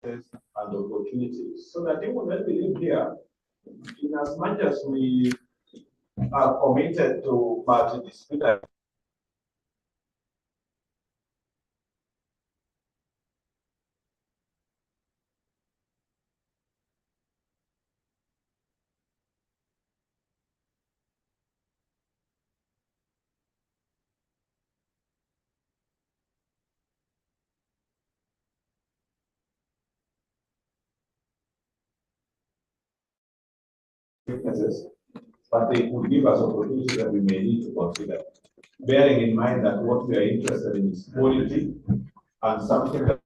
and opportunities so that even when we live here, in as much as we are committed to multidisciplinary weaknesses, but they could give us opportunities that we may need to consider, bearing in mind that what we are interested in is quality and something that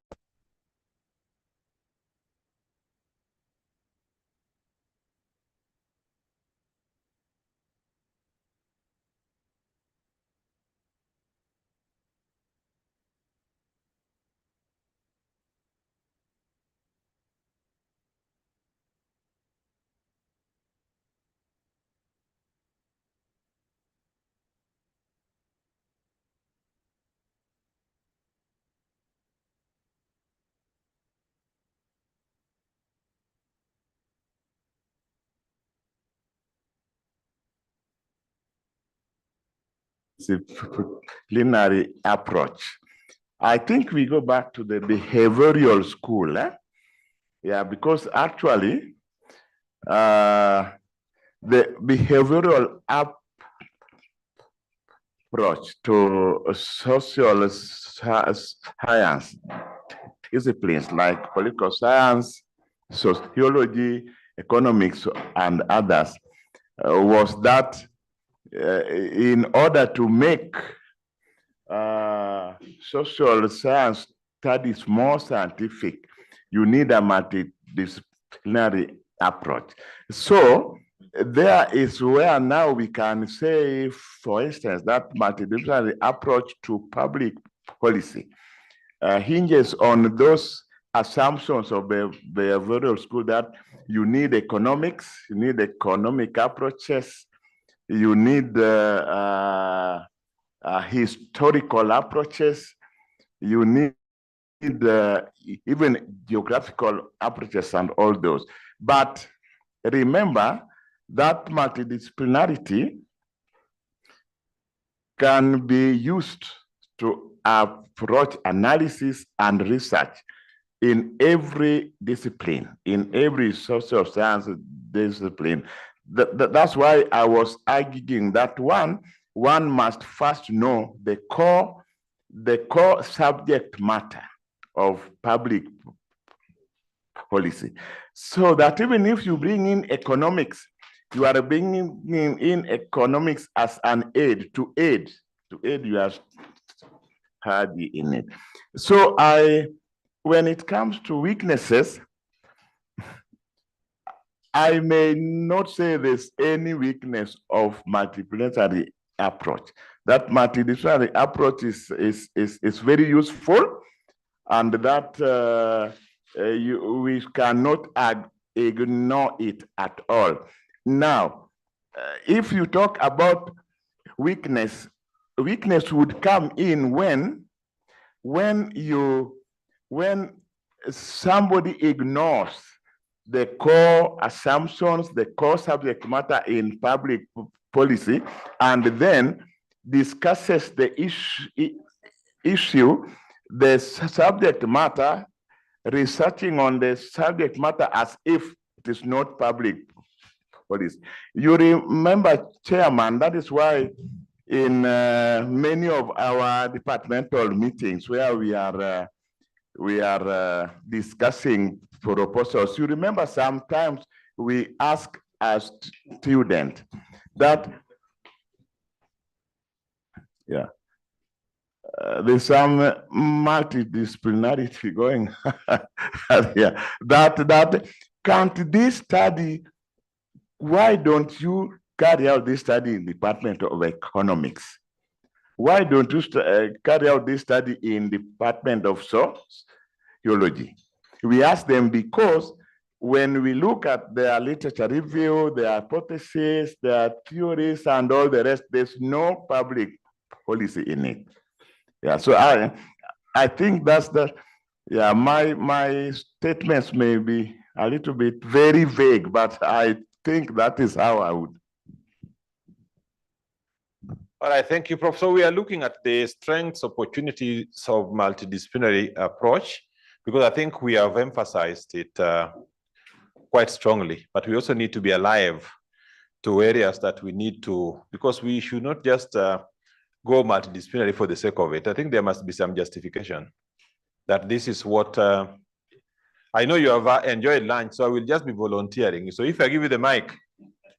disciplinary approach. I think we go back to the behavioral school. Yeah, because actually, the behavioral approach to social science disciplines like political science, sociology, economics, and others was that in order to make social science studies more scientific, you need a multidisciplinary approach. So there is where now we can say, for instance, that multidisciplinary approach to public policy hinges on those assumptions of the behavioral school that you need economics, you need economic approaches, you need historical approaches, you need even geographical approaches and all those. But remember that multidisciplinarity can be used to approach analysis and research in every discipline, in every social science discipline. That's why I was arguing that one must first know the core subject matter of public policy, so that even if you bring in economics, you are bringing in economics as an aid to aid your study in it. So when it comes to weaknesses, I may not say there's any weakness of multidisciplinary approach. That multidisciplinary approach is very useful, and that we cannot ignore it at all. Now, if you talk about weakness would come in when somebody ignores the core assumptions, the core subject matter in public policy, and then discusses the issue, the subject matter, researching on the subject matter as if it is not public policy. You remember, Chairman, that is why in many of our departmental meetings where we are discussing proposals, you remember sometimes we ask a student that, there's some multidisciplinarity going yeah, that can't this study, why don't you carry out this study in the Department of Economics? Why don't you carry out this study in the Department of Sociology? We ask them because when we look at their literature review, their hypotheses, their theories, and all the rest, there's no public policy in it. Yeah, so I think that's the Yeah, my statements may be a little bit very vague, but I think that is how I would. All right, thank you, Prof. So we are looking at the strengths, opportunities of multidisciplinary approach, because I think we have emphasized it quite strongly, but we also need to be alive to areas that we need to, because we should not just go multidisciplinary for the sake of it. I think there must be some justification that this is what, I know you have enjoyed lunch, so I will just be volunteering. So if I give you the mic,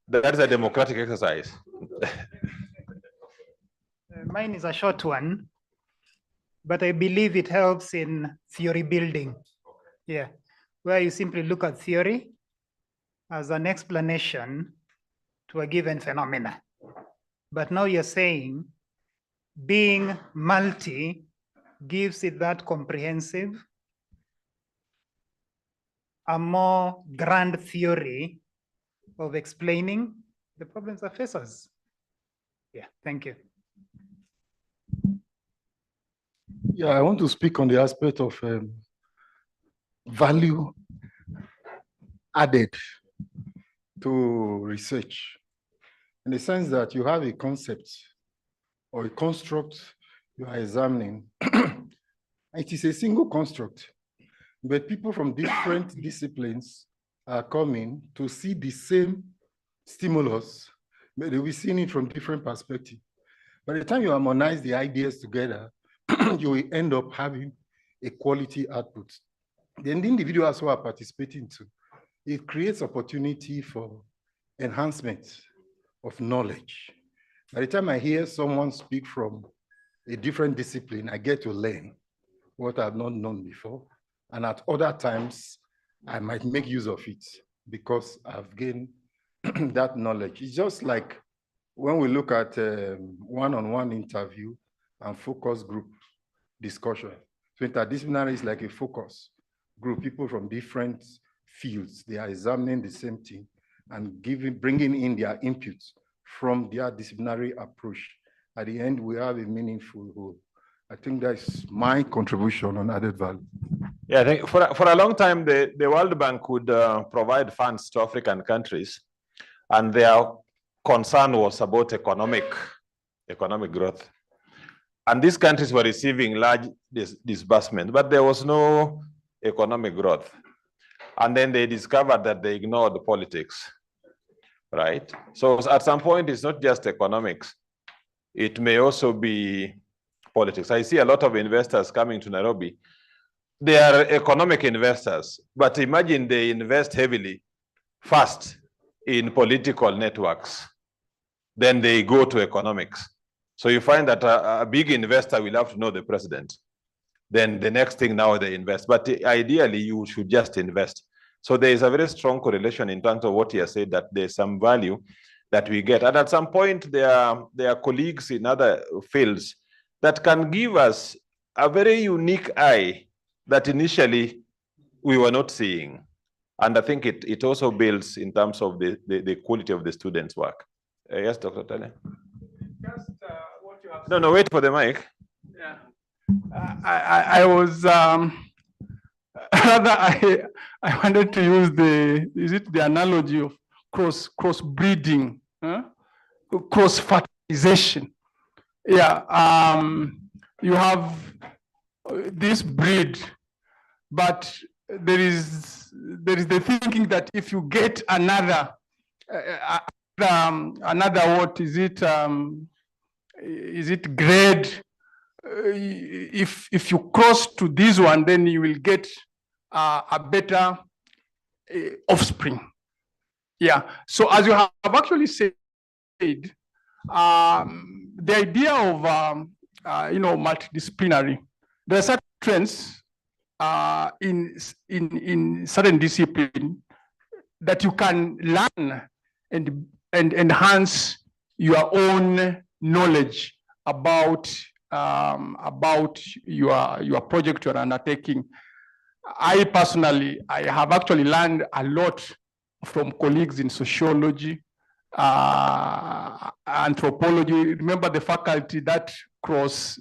that is a democratic exercise. Mine is a short one, but I believe it helps in theory building. Yeah, where you simply look at theory as an explanation to a given phenomena. But now you're saying being multi gives it that comprehensive, a more grand theory of explaining the problems that face us. Yeah, thank you. Yeah, I want to speak on the aspect of value added to research, in the sense that you have a concept or a construct you are examining. It is a single construct, but people from different disciplines are coming to see the same stimulus, but they'll be seeing it from different perspectives. By the time you harmonize the ideas together, you will end up having a quality output. Then the individuals who are participating too, it creates opportunity for enhancement of knowledge. By the time I hear someone speak from a different discipline, I get to learn what I've not known before. And at other times, I might make use of it because I've gained that knowledge. It's just like when we look at one-on-one interview and focus group discussion. So interdisciplinary is like a focus group, people from different fields. They are examining the same thing and bringing in their inputs from their disciplinary approach. At the end, we have a meaningful whole. I think that's my contribution on added value. Yeah, I think for a long time, the World Bank would provide funds to African countries, and their concern was about economic growth. And these countries were receiving large disbursement, but there was no economic growth. And then they discovered that they ignored the politics, right? So at some point, it's not just economics. It may also be politics. I see a lot of investors coming to Nairobi. They are economic investors, but imagine they invest heavily first in political networks, then they go to economics. So you find that a big investor will have to know the president. Then the next thing now they invest, but ideally you should just invest. So there is a very strong correlation in terms of what you said, that there's some value that we get. And at some point there are colleagues in other fields that can give us a very unique eye that initially we were not seeing. And I think it also builds in terms of the quality of the students' work. Yes, Dr. Tale. Just what you have No, wait for the mic. Yeah. I was rather I wanted to use the analogy of cross breeding, cross fertilization. Yeah, you have this breed, but there is the thinking that if you get another what is it grade, if you cross to this one, then you will get a better offspring. Yeah, so as you have actually said, the idea of multidisciplinary, there are certain trends in certain discipline that you can learn and enhance your own knowledge about your project you're undertaking. I personally, I have actually learned a lot from colleagues in sociology, anthropology. Remember the faculty that cross,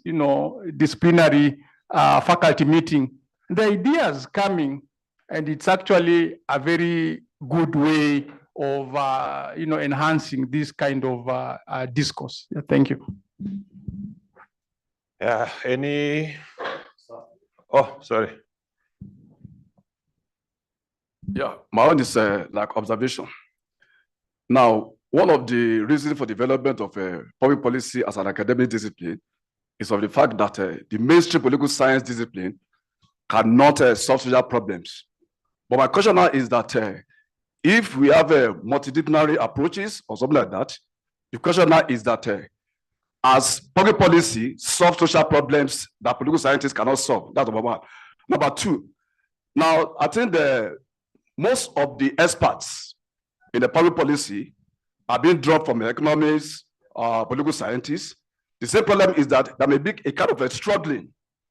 disciplinary faculty meeting the ideas coming, and it's actually a very good way of enhancing this kind of discourse. Yeah, thank you. Yeah, any? Oh, sorry. Yeah, my own is like observation. Now, one of the reasons for development of public policy as an academic discipline is of the fact that the mainstream political science discipline cannot solve social problems. But my question now is that if we have multidisciplinary approaches or something like that, the question now is that as public policy solve social problems that political scientists cannot solve. That's number one. Number two, now I think most of the experts in the public policy are being dropped from economists, political scientists. The same problem is that there may be a kind of a struggling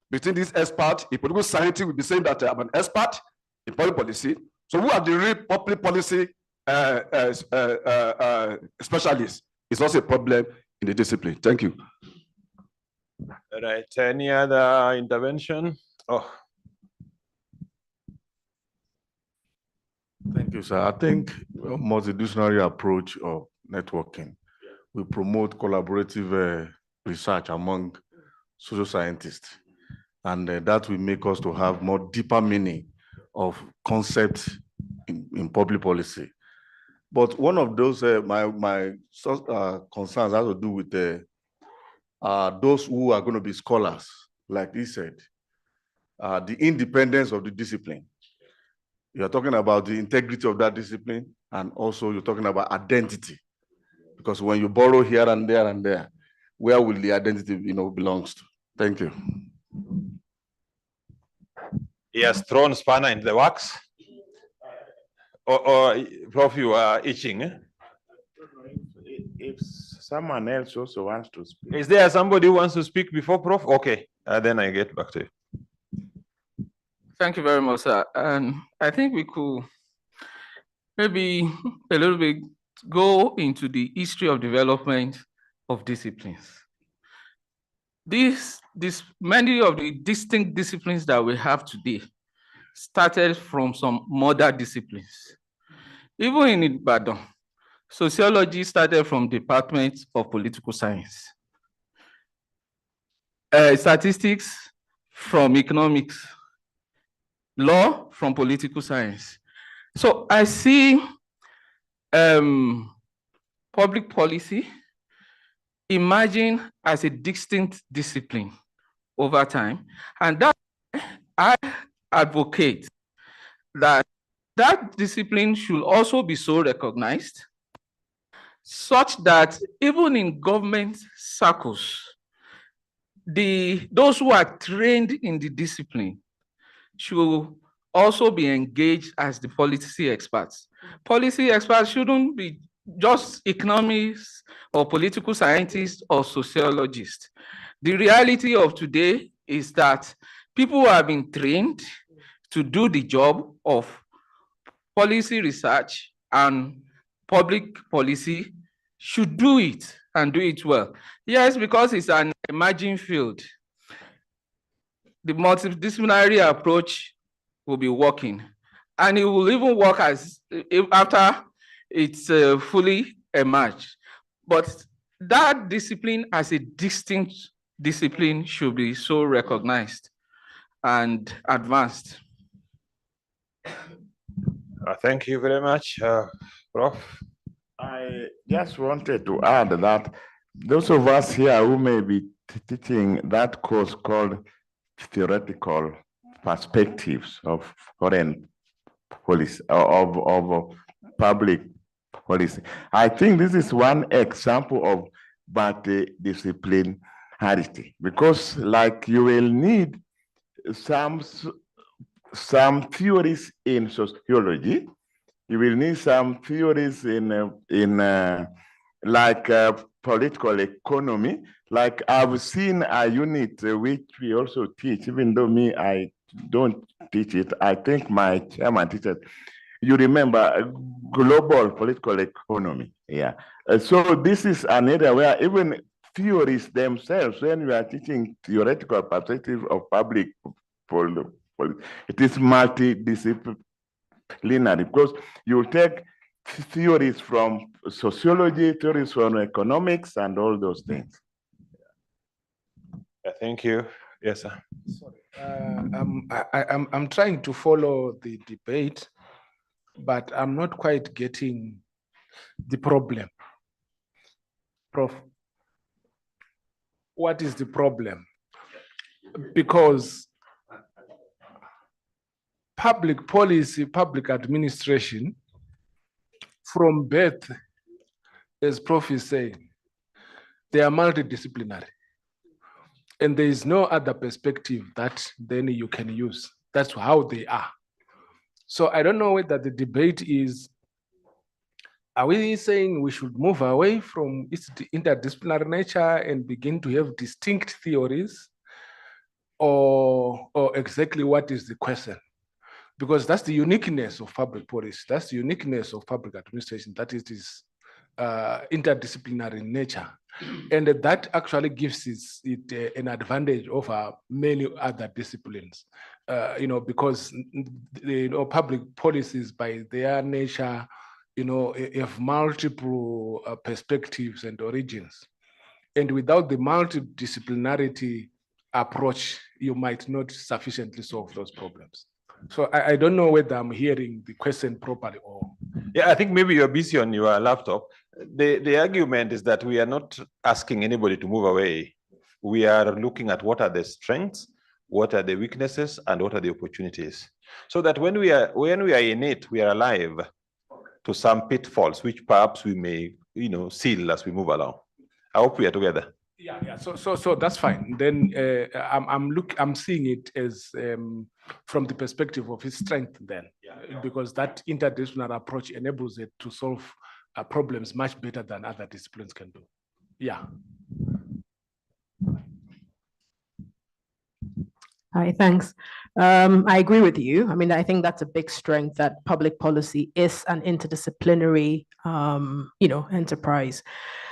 between these experts. A political scientist will be saying that I'm an expert in public policy. So who are the real public policy specialists? It's also a problem in the discipline. Thank you. All right, any other intervention? Oh. Thank you, sir. I think a multidisciplinary approach of networking will promote collaborative research among social scientists. And that will make us to have more deeper meaning of concepts in public policy. But one of those, my concerns has to do with those who are going to be scholars, like he said, the independence of the discipline. You're talking about the integrity of that discipline, and also you're talking about identity. Because when you borrow here and there, where will the identity belongs to? Thank you. He has thrown spanner in the works. Or Prof, you are itching. Eh? If someone else also wants to speak. Is there somebody who wants to speak before Prof? Okay, then I get back to you. Thank you very much, sir. And I think we could maybe a little bit go into the history of development of disciplines. Many of the distinct disciplines that we have today started from some mother disciplines. Even in Ibadan, sociology started from Department of Political Science. Statistics from economics. Law from political science. So I see public policy emerging as a distinct discipline over time. And that I advocate that discipline should also be so recognized such that even in government circles, those who are trained in the discipline should also be engaged as the policy experts. Policy experts shouldn't be just economists or political scientists or sociologists. The reality of today is that people who have been trained to do the job of policy research and public policy should do it and do it well. Yes, because it's an emerging field. The multidisciplinary approach will be working, and it will even work after it's fully emerged. But that discipline as a distinct discipline should be so recognized and advanced. Thank you very much, Prof. I just wanted to add that those of us here who may be teaching that course called theoretical perspectives of foreign policy, of public policy. I think this is one example of multidisciplinarity, because like you will need some theories in sociology, you will need some theories in political economy. Like I've seen a unit which we also teach, even though I don't teach it. I think my chairman teaches. You remember global political economy. Yeah. So this is an area where even theories themselves, when we are teaching theoretical perspective of public It is multidisciplinary because you take theories from sociology, theories from economics, and all those things. Thank you. Yes, sir. Sorry, I'm trying to follow the debate, but I'm not quite getting the problem. Prof, what is the problem? Because public policy, public administration, from birth, as Prof is saying, they are multidisciplinary. And there is no other perspective that then you can use. That's how they are. So I don't know whether the debate is, are we saying we should move away from its interdisciplinary nature and begin to have distinct theories, or exactly what is the question? Because that's the uniqueness of public policy. That's the uniqueness of public administration, that it is interdisciplinary in nature. And that actually gives it an advantage over many other disciplines, because public policies by their nature, have multiple perspectives and origins. And without the multidisciplinarity approach, you might not sufficiently solve those problems. So I don't know whether I'm hearing the question properly or. Yeah, I think maybe you're busy on your laptop. The argument is that we are not asking anybody to move away. We are looking at what are the strengths, what are the weaknesses, and what are the opportunities. So that when we are in it, we are alive to some pitfalls, which perhaps we may, seal as we move along. I hope we are together. Yeah. So that's fine. Then I'm seeing it as from the perspective of its strength. Then, because that interdisciplinary approach enables it to solve problems much better than other disciplines can do. Yeah. Hi, thanks. I agree with you. I mean, I think that's a big strength, that public policy is an interdisciplinary, enterprise.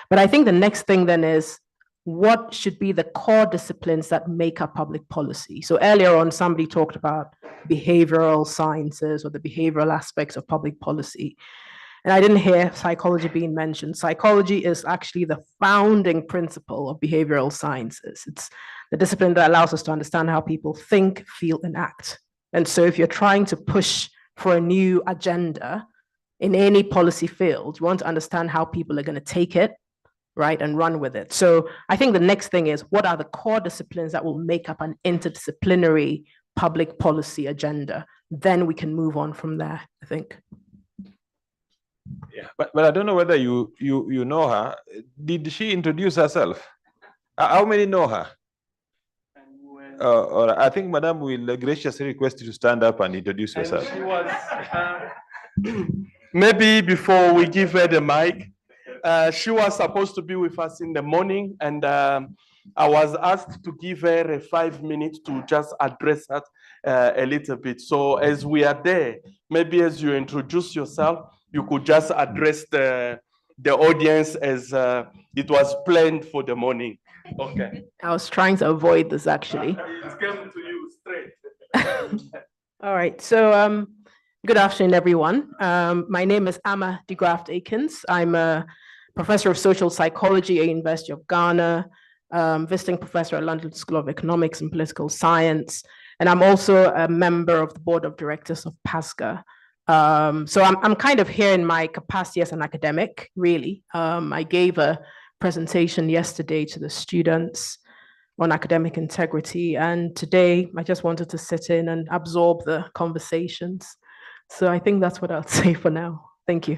But I think the next thing then is, what should be the core disciplines that make up public policy? So earlier on, somebody talked about behavioral sciences or the behavioral aspects of public policy. And I didn't hear psychology being mentioned. Psychology is actually the founding principle of behavioral sciences. It's the discipline that allows us to understand how people think, feel, and act. And so if you're trying to push for a new agenda in any policy field, you want to understand how people are going to take it, right, and run with it. So I think the next thing is, what are the core disciplines that will make up an interdisciplinary public policy agenda? Then we can move on from there, I think. Yeah, but I don't know whether you know her. Did she introduce herself? How many know her? Or I think Madam will graciously request you to stand up and introduce yourself. She was, maybe before we give her the mic, she was supposed to be with us in the morning, and I was asked to give her 5 minutes to just address that a little bit. So as we are there, maybe as you introduce yourself, you could just address the audience as it was planned for the morning. Okay. I was trying to avoid this, actually. It came to you straight. All right. So good afternoon, everyone. My name is Amma de Graft Akins. I'm a professor of social psychology at the University of Ghana, visiting professor at London School of Economics and Political Science. And I'm also a member of the board of directors of PASGA. So I'm kind of here in my capacity as an academic, really. I gave a presentation yesterday to the students on academic integrity. And today I just wanted to sit in and absorb the conversations. So I think that's what I'll say for now. Thank you.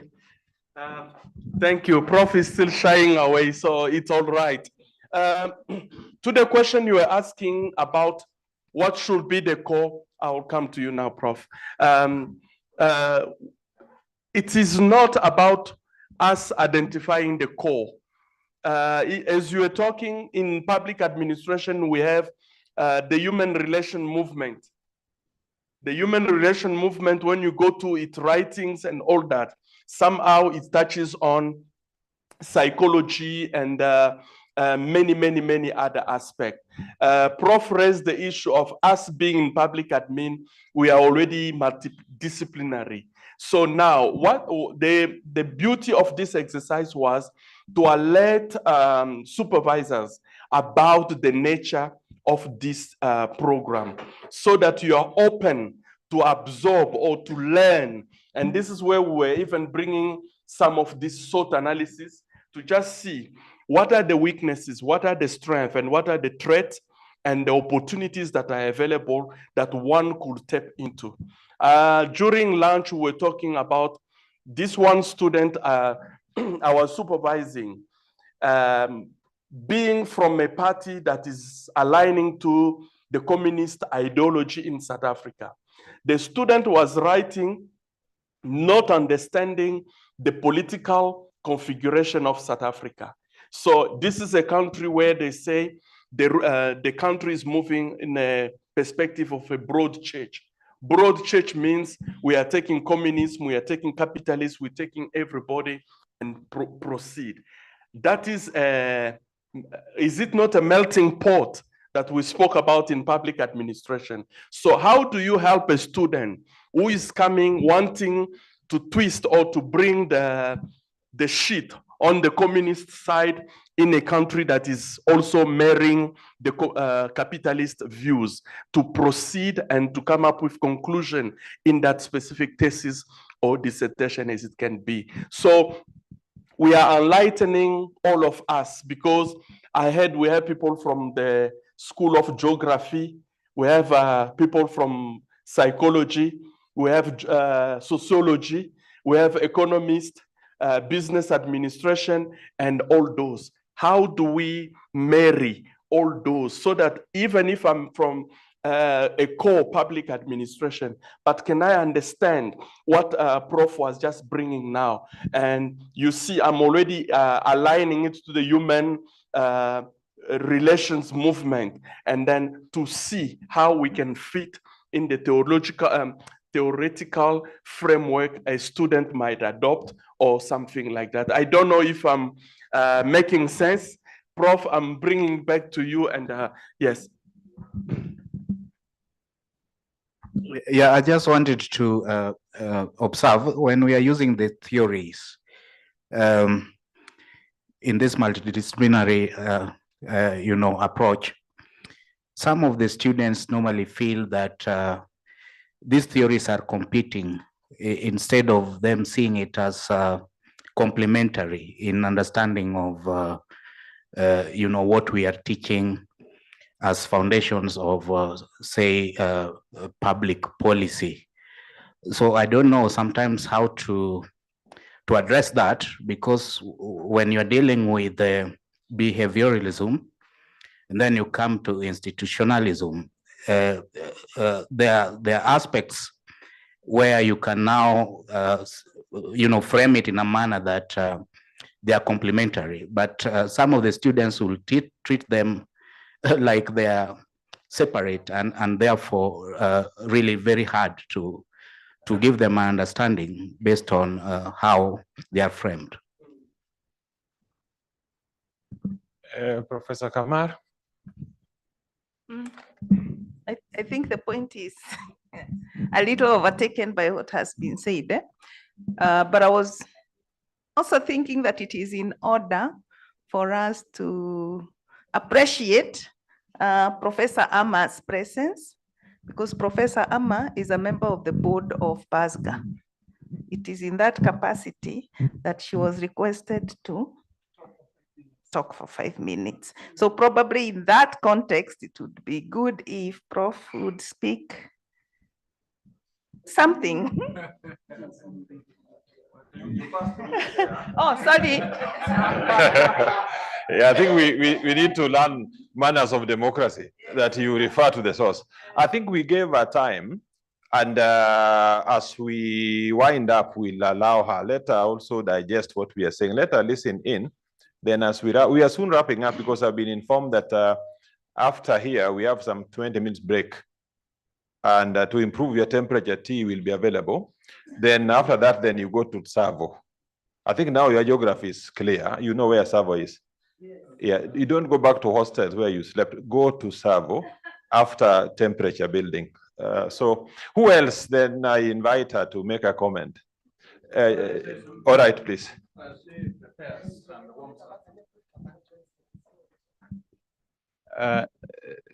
Thank you. Prof is still shying away, so it's all right. To the question you were asking about what should be the core, I will come to you now, Prof. It is not about us identifying the core. As you were talking, in public administration, we have the human relation movement. The human relation movement, when you go to its writings and all that, somehow it touches on psychology and many other aspects. Prof raised the issue of us being in public admin. We are already multidisciplinary. So now, what the beauty of this exercise was to alert supervisors about the nature of this program, so that you are open to absorb or to learn. And this is where we were even bringing some of this SWOT analysis to just see what are the weaknesses, what are the strengths, and what are the threats and the opportunities that are available that one could tap into. During lunch, we were talking about this one student I was supervising, being from a party that is aligning to the communist ideology in South Africa. The student was writing, not understanding the political configuration of South Africa. So this is a country where they say the country is moving in a perspective of a broad church. Broad church means we are taking communism, we are taking capitalism, we're taking everybody and proceed. That is it not a melting pot that we spoke about in public administration? So how do you help a student who is coming wanting to twist or to bring the shit on the communist side in a country that is also marrying the capitalist views, to proceed and to come up with conclusion in that specific thesis or dissertation as it can be? So we are enlightening all of us, because we have people from the School of Geography, we have people from psychology, we have sociology, we have economists, business administration, and all those. How do we marry all those so that even if I'm from a core public administration, but can I understand what Prof was just bringing now? And you see, I'm already aligning it to the human relations movement, and then to see how we can fit in the theoretical framework a student might adopt or something like that. I don't know if I'm making sense. Prof, I'm bringing back to you, and yes. Yeah, I just wanted to observe when we are using the theories in this multidisciplinary approach. Some of the students normally feel that these theories are competing instead of them seeing it as complementary in understanding of what we are teaching as foundations of say public policy. So I don't know sometimes how to address that, because when you're dealing with behavioralism and then you come to institutionalism, there are aspects where you can now frame it in a manner that they are complementary, but some of the students will treat them like they are separate, and therefore really very hard to give them an understanding based on how they are framed. Professor Kamar? I think the point is a little overtaken by what has been said. But I was also thinking that it is in order for us to appreciate Professor Ama's presence, because Professor Ama is a member of the board of PASGA. It is in that capacity that she was requested to talk for 5 minutes. So probably in that context, it would be good if Prof would speak something. Oh, sorry. Yeah, I think we need to learn manners of democracy, that you refer to the source. I think we gave her time, and as we wind up, we'll allow her. Let her also digest what we are saying. Let her listen in. Then as we are soon wrapping up, because I've been informed that after here, we have some 20 minutes break. And to improve your temperature, tea will be available. Then after that, then you go to Savo. I think now your geography is clear. You know where Savo is. Yeah, you don't go back to hostels where you slept. Go to Savo after temperature building. So who else then I invite her to make a comment? All right, please.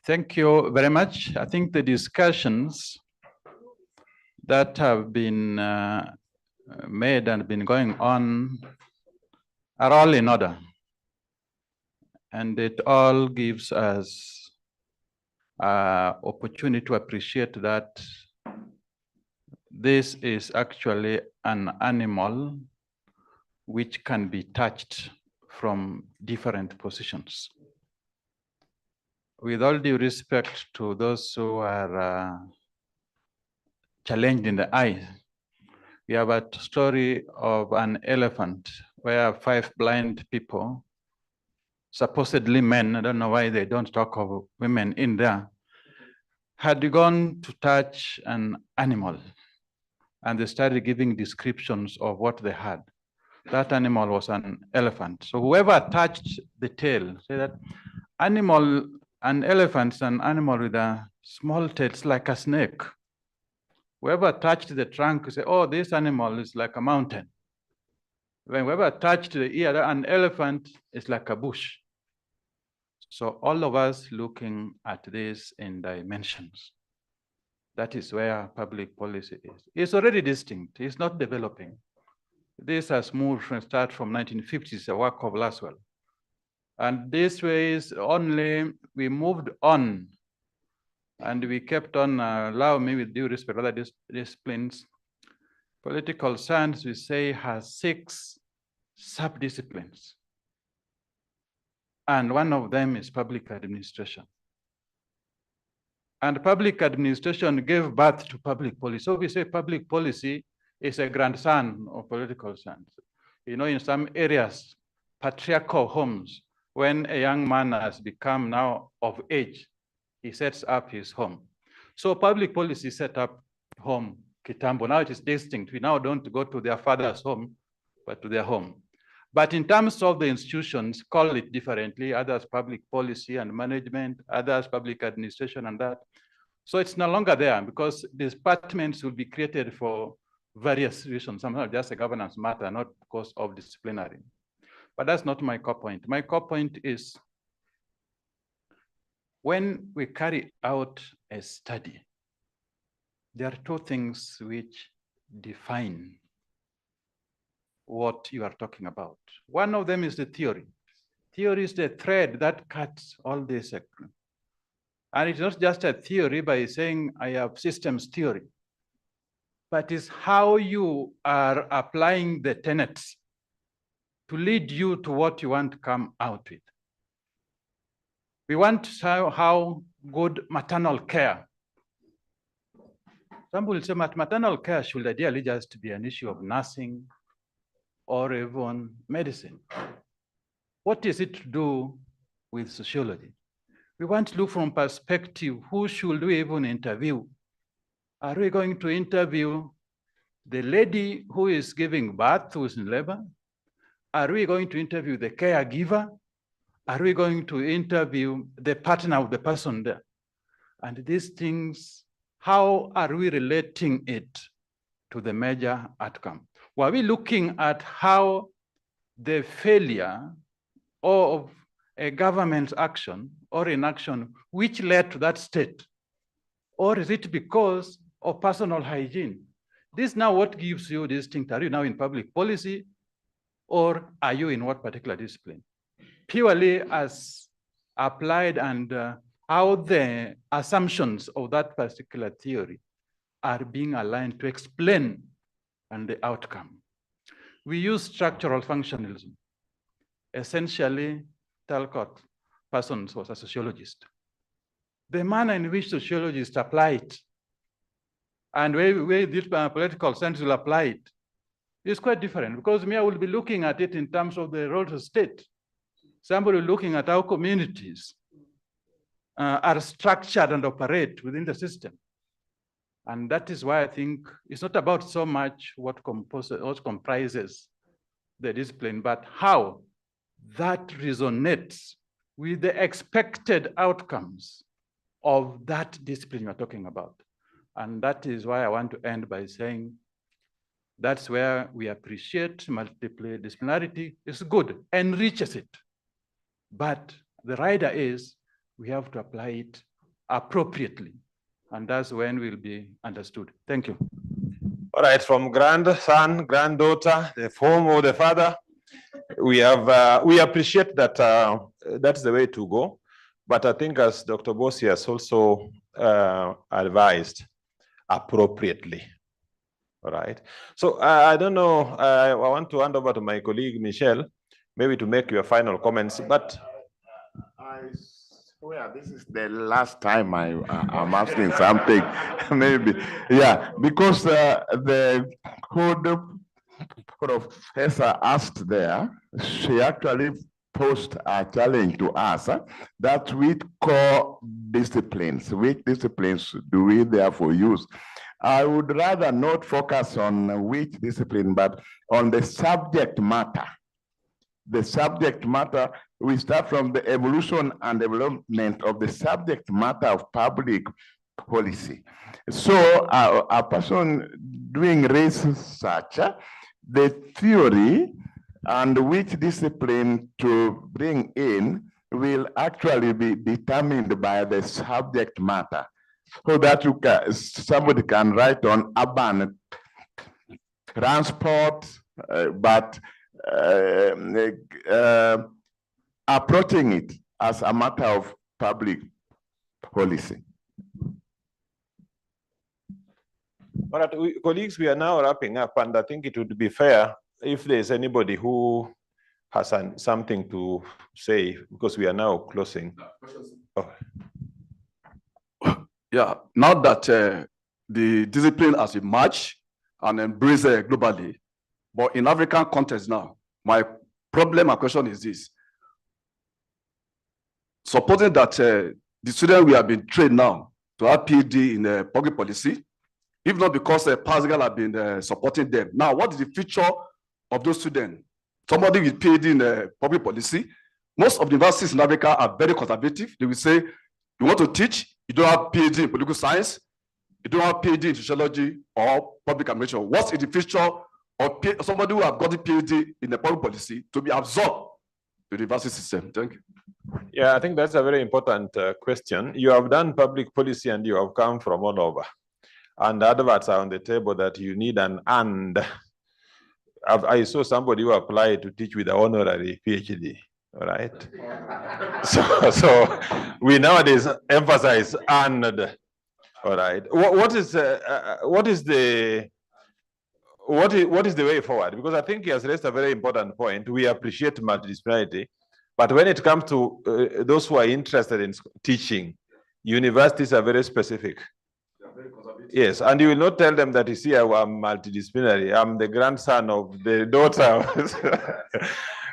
Thank you very much. I think the discussions that have been made and been going on are all in order. And it all gives us opportunity to appreciate that this is actually an animal which can be touched from different positions. With all due respect to those who are challenged in the eye, we have a story of an elephant where 5 blind people, supposedly men, I don't know why they don't talk of women in there, had gone to touch an animal and they started giving descriptions of what they had. That animal was an elephant. So whoever touched the tail, say that an elephant's an animal with a small tail, it's like a snake. Whoever touched the trunk say, oh, this animal is like a mountain. When whoever touched the ear, an elephant is like a bush. So all of us looking at this in dimensions. That is where public policy is. It's already distinct, it's not developing. This has moved from start from 1950s, a work of Laswell. And this way is only, we moved on and we kept on, allow me with due respect, other disciplines. Political science, we say, has 6 sub-disciplines. And one of them is public administration. And public administration gave birth to public policy. So we say public policy is a grandson of political science. You know, in some areas, patriarchal homes, when a young man has become now of age, he sets up his home. So public policy set up home, Kitambo. Now it is distinct. We now don't go to their father's home, but to their home. But in terms of the institutions, call it differently, others public policy and management, others public administration and that. So it's no longer there because departments will be created for various reasons, sometimes just a governance matter, not because of disciplinary. But that's not my core point. My core point is when we carry out a study, there are 2 things which define what you are talking about. One of them is the theory. Theory is the thread that cuts all this. And it's not just a theory by saying I have systems theory, but it's how you are applying the tenets to lead you to what you want to come out with. We want how good maternal care. Some will say maternal care should ideally just be an issue of nursing or even medicine. What is it to do with sociology? We want to look from perspective, who should we even interview? Are we going to interview the lady who is giving birth, who is in labor? Are we going to interview the caregiver? Are we going to interview the partner of the person there? And these things, how are we relating it to the major outcome? Were we looking at how the failure of a government's action or inaction which led to that state? Or is it because of personal hygiene? This now what gives you distinct. Are you now in public policy or are you in what particular discipline? Purely as applied and how the assumptions of that particular theory are being aligned to explain and the outcome. We use structural functionalism. Essentially, Talcott Parsons was a sociologist. The manner in which sociologists apply it and where this political science will apply it is quite different because me, I will be looking at it in terms of the role of the state. Somebody looking at how communities are structured and operate within the system. And that is why I think it's not about so much what comprises the discipline, but how that resonates with the expected outcomes of that discipline you're talking about. And that is why I want to end by saying that's where we appreciate multidisciplinarity. It's good, enriches it. But the rider is we have to apply it appropriately. And that's when we'll be understood. Thank you. All right, from grandson, granddaughter, the home or the father, we appreciate that that's the way to go. But I think as Dr. Bossi has also advised, appropriately. All right. So I don't know, I want to hand over to my colleague, Michelle, maybe to make your final comments, but I swear this is the last time I'm asking something, maybe. Yeah, because the code professor asked there, she actually posed a challenge to us that with core disciplines, which disciplines do we therefore use? I would rather not focus on which discipline, but on the subject matter. The subject matter, we start from the evolution and development of the subject matter of public policy. So a person doing research, the theory and which discipline to bring in will actually be determined by the subject matter. So that somebody can write on urban transport, but approaching it as a matter of public policy. All right, colleagues, we are now wrapping up, and I think it would be fair if there's anybody who has something to say, because we are now closing. Oh. Yeah, now that the discipline has emerged and embraced globally, but in African context now, my question is this. Supposing that the students we have been trained now to have PhD in public policy, if not because Pascal have been supporting them. Now, what is the future of those students? Somebody with PhD in public policy, most of the universities in Africa are very conservative. They will say, you want to teach, you don't have PhD in political science, you don't have PhD in sociology or public administration. What's in the future of somebody who have got a PhD in the public policy to be absorbed to the university system? Thank you. Yeah, I think that's a very important question. You have done public policy and you have come from all over. And the adverts are on the table that you need an and. I saw somebody who applied to teach with an honorary PhD. All right. So we nowadays emphasize and. All right. What is the way forward? Because I think he has raised a very important point. We appreciate multidisciplinarity, but when it comes to those who are interested in teaching, universities are very specific. Yes, and you will not tell them that you see I'm multidisciplinary. I'm the grandson of the daughter.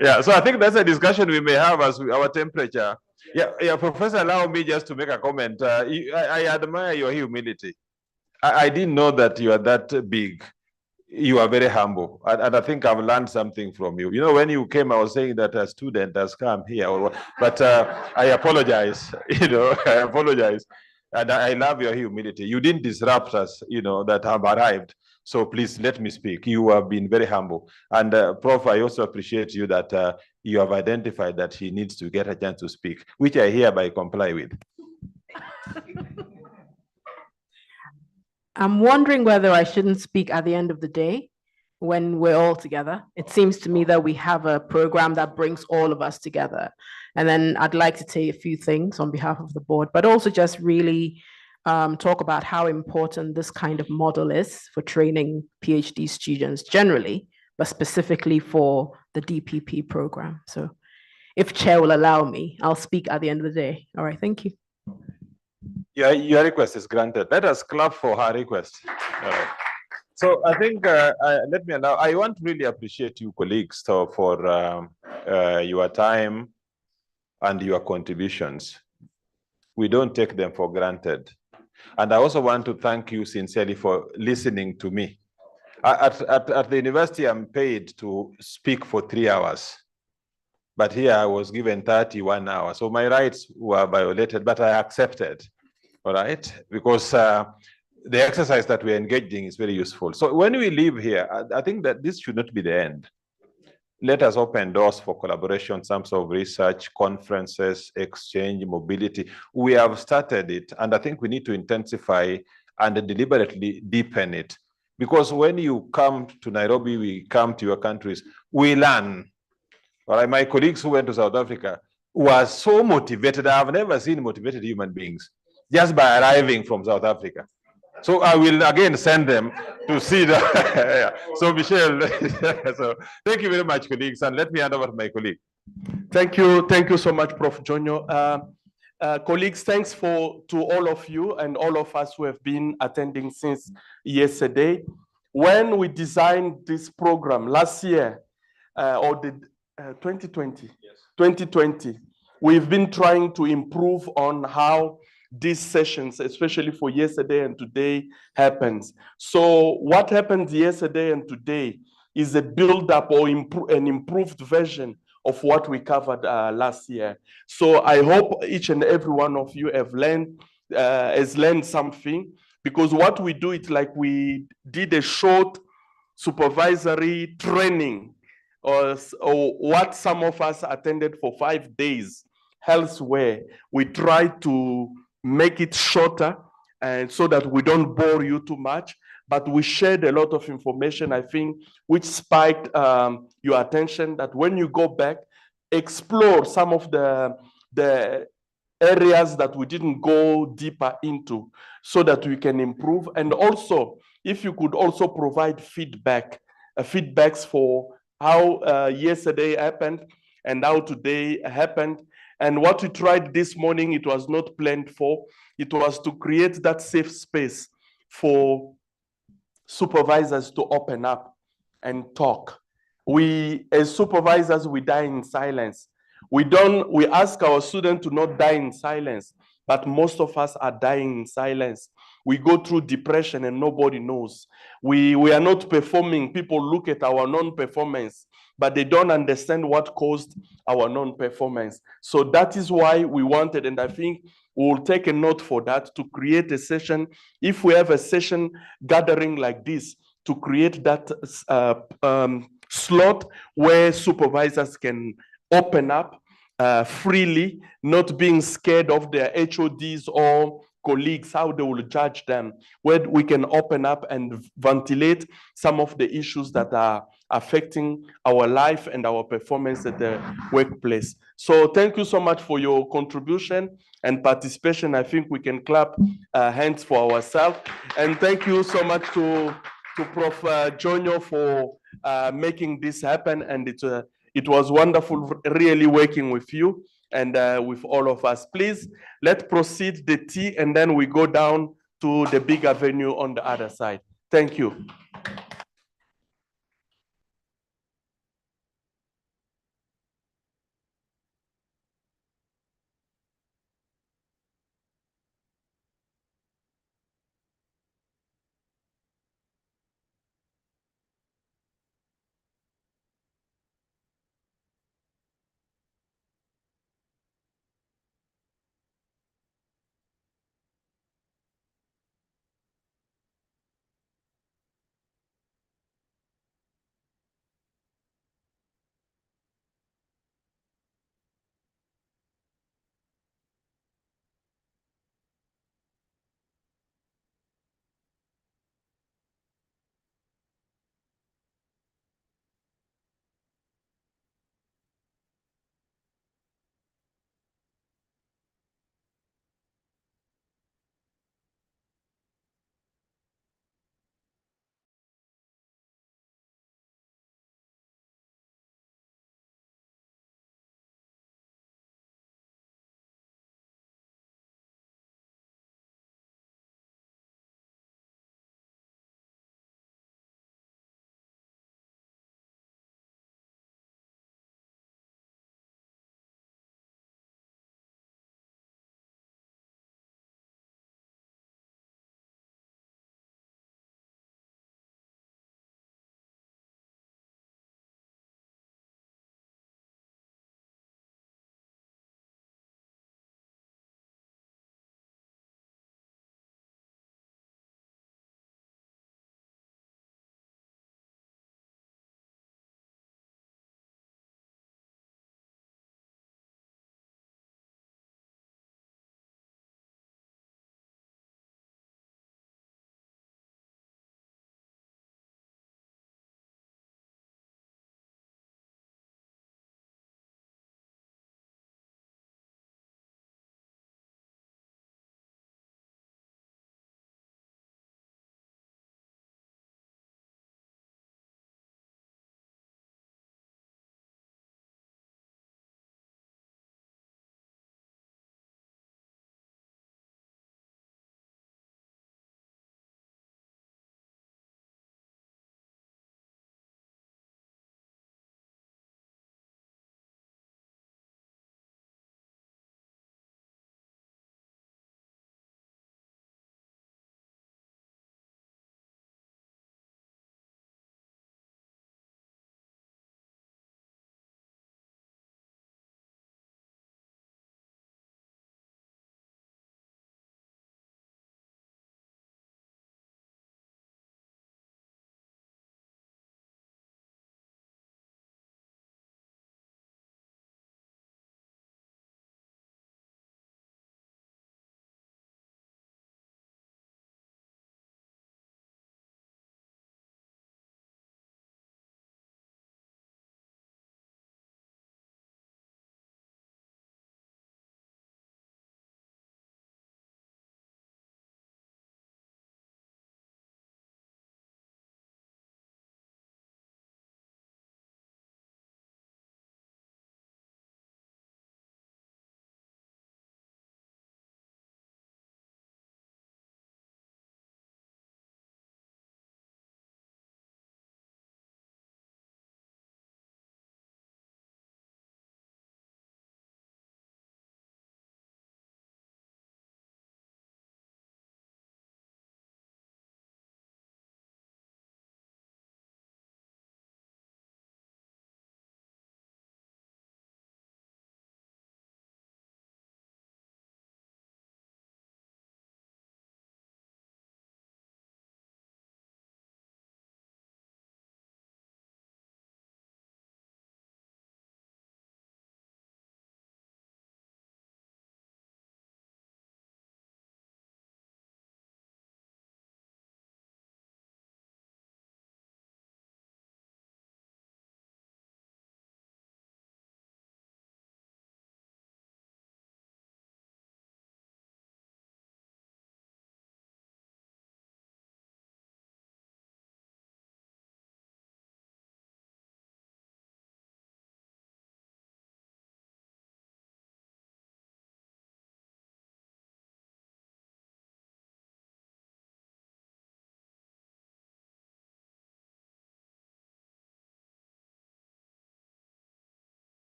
Yeah, so I think that's a discussion we may have as our temperature. Yeah, Professor, allow me just to make a comment. I admire your humility. I didn't know that you are that big. You are very humble, and I think I've learned something from you. You know, when you came, I was saying that a student has come here, but I apologize. You know, I apologize. And I love your humility. You didn't disrupt us, you know, that have arrived. So please let me speak. You have been very humble. And Prof, I also appreciate you that you have identified that he needs to get a chance to speak, which I hereby comply with. I'm wondering whether I shouldn't speak at the end of the day when we're all together. It seems to me that we have a program that brings all of us together. And then I'd like to say a few things on behalf of the board, but also just really talk about how important this kind of model is for training PhD students generally, but specifically for the DPP program. So if Chair will allow me, I'll speak at the end of the day. All right, thank you. Yeah, your request is granted. Let us clap for her request. All right. So I think, let me allow, I want to really appreciate you colleagues for your time and your contributions. We don't take them for granted. And I also want to thank you sincerely for listening to me. At the university, I'm paid to speak for 3 hours. But here I was given 31 hours. So my rights were violated, but I accepted, all right? Because the exercise that we're engaging is very useful. So when we leave here, I think that this should not be the end. Let us open doors for collaboration, some sort of research, conferences, exchange, mobility. We have started it, and I think we need to intensify and deliberately deepen it. Because when you come to Nairobi, we come to your countries, we learn. All right, my colleagues who went to South Africa were so motivated. I have never seen motivated human beings just by arriving from South Africa. So I will again send them to see the. Yeah. So Michelle, so thank you very much, colleagues, and let me hand over to my colleague. Thank you so much, Prof. Jonyo. Colleagues, thanks to all of you and all of us who have been attending since yesterday. When we designed this program last year, or the 2020, yes. 2020, we've been trying to improve on how these sessions, especially for yesterday and today, happens. So what happened yesterday and today is a build-up or an improved version of what we covered last year. So I hope each and every one of you have has learned something, because what we do, it's like we did a short supervisory training, or what some of us attended for 5 days elsewhere. We try to make it shorter, and so that we don't bore you too much, but we shared a lot of information, I think, which spiked your attention, that when you go back, explore some of the areas that we didn't go deeper into, so that we can improve. And also, if you could also provide feedbacks for how yesterday happened and how today happened. And what we tried this morning, it was not planned for. It was to create that safe space for supervisors to open up and talk. We, as supervisors, we die in silence. We ask our students to not die in silence, but most of us are dying in silence. We go through depression and nobody knows. We are not performing. People look at our non-performance, but they don't understand what caused our non-performance. So that is why we wanted, and I think we'll take a note for that, to create a session. If we have a session gathering like this, to create that slot where supervisors can open up freely, not being scared of their HODs or colleagues, how they will judge them, where we can open up and ventilate some of the issues that are affecting our life and our performance at the workplace. So thank you so much for your contribution and participation. I think we can clap hands for ourselves. And thank you so much to Prof. Jonyo for making this happen. And it was wonderful really working with you and with all of us. Please, let's proceed the tea, and then we go down to the bigger venue on the other side. Thank you.